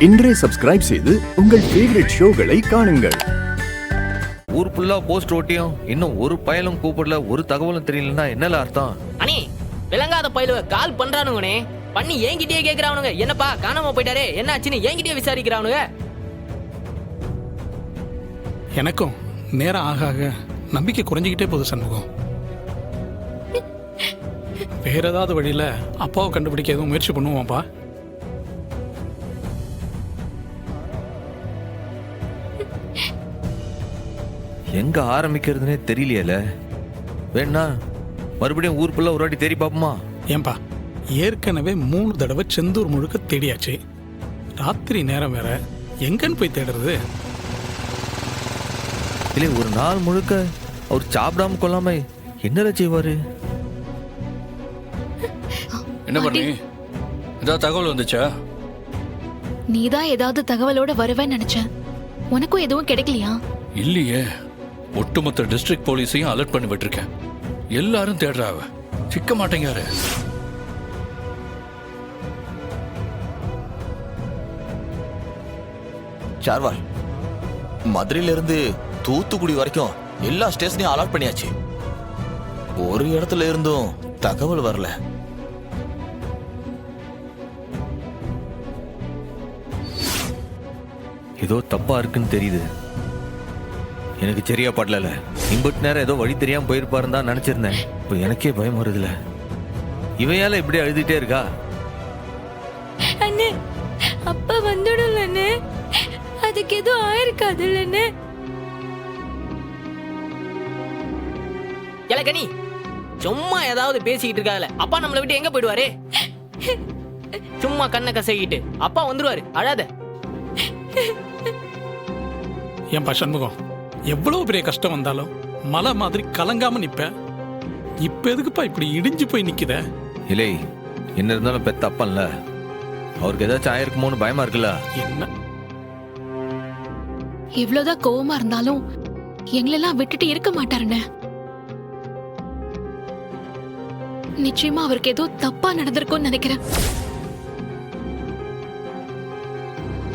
இன்றே சப்ஸ்கிரைப் செய்து உங்கள் ஃபேவரட் ஷோகளை காணுங்கள். ஊர் ஃபுல்லா போஸ்ட் ஓட்டியும் இன்னும் ஒரு பயலும் கூப்பிடல, ஒரு தகவலும் தெரியலன்னா என்னல அர்த்தம்? அண்ணே விளங்காத பயிலுவ கால் பண்றானுங்கனே, பண்ணி என்கிட்டயே கேக்குறானுங்க. என்னப்பா காணாம போயிட்டாரே, என்ன ஆச்சுன்னு என்கிட்டயே விசாரிக்கிறானுங்க. எனக்கும் நேரம் ஆக ஆக நம்பிக்கை குறைஞ்சிக்கிட்டே போகுது சண்முகம். வேற ஏதாவது வழியில அப்பாவை கண்டுபிடிக்க எதுவும் முயற்சி பண்ணுவோம்ப்பா. எங்க ஆரம்பிக்கிறதுனே தெரியலையல. வேணா மறுபடியும் ஊர் ஃபுல்லா ஒரு வாட்டி தேடி பாப்போமா? ஏன்பா, ஏற்கனவே 3 தடவை செந்தூர் முழுக்க தேடியாச்சு. ராத்திரி நேரம் வேற, எங்கன்னு போய் தேடுறது? இல்லை, ஒரு நாள் முழுக்க அவர் சாப்பிடாம கொள்ளாம என்னல செய்வாரு? என்ன பண்ணி ஏதாவது தகவல் வந்துச்சா? நீதான் ஏதாவது தகவலோட வருவேன்னு நினைச்சேன். உனக்கும் எதுவும் கிடைக்கலையா? இல்லையே, ஒட்டுமொத்த டிஸ்ட்ரிக்ட் போலீஸையும் அலர்ட் பண்ணி விட்டுருக்கேன். எல்லாரும் தேடுறாவ, சிக்க மாட்டேங்காரு. சார்வால், மதுரையில இருந்து தூத்துக்குடி வரைக்கும் எல்லா ஸ்டேஷனையும் அலாட் பண்ணியாச்சு. ஒரு இடத்துல இருந்தும் தகவல் வரல. ஏதோ தப்பா இருக்குன்னு தெரியுது. எனக்கு சரியா படல. இம்பட்டு நேரம் ஏதோ வழி தெரியாம போயிருப்பாருன்னு தான் நினைச்சிருந்தேன். இப்போ எனக்கே பயம் வருதுல. இவையால இப்படி அழுதுட்டே இருக்கா? அண்ணே, அப்பா வந்துடும்லண்ணே. அதுக்கு எதுவும் ஆயிருக்காதுல்லண்ணே. இலக்கணி சும்மா ஏதாவது பேசிக்கிட்டு இருக்காதுல. அப்பா நம்மளை விட்டு எங்க போயிடுவாரு? சும்மா கண்ணை கசக்கிட்டு அப்பா வந்துருவாரு, அழாத. ஏன்பா சண்முகம், எவ்வளவு பெரிய கஷ்டம் வந்தாலும் மலை மாதிரி கலங்காம நிப்ப. இப்ப எதுக்குப்பா இப்படி இடிஞ்சு போய் நிக்குத? இல்லை, என்ன இருந்தாலும் பெத்த அப்பன்ல, அவருக்கு ஏதாச்சும் ஆயிருக்குமோன்னு பயமா இருக்குல்ல. என்ன எவ்வளவுதான் கோவமா இருந்தாலும் எங்களெல்லாம் விட்டுட்டு இருக்க மாட்டாருண்ணே. நிச்சயமா அவருக்கு ஏதோ தப்பா நடந்திருக்கும்னு நினைக்கிறேன்.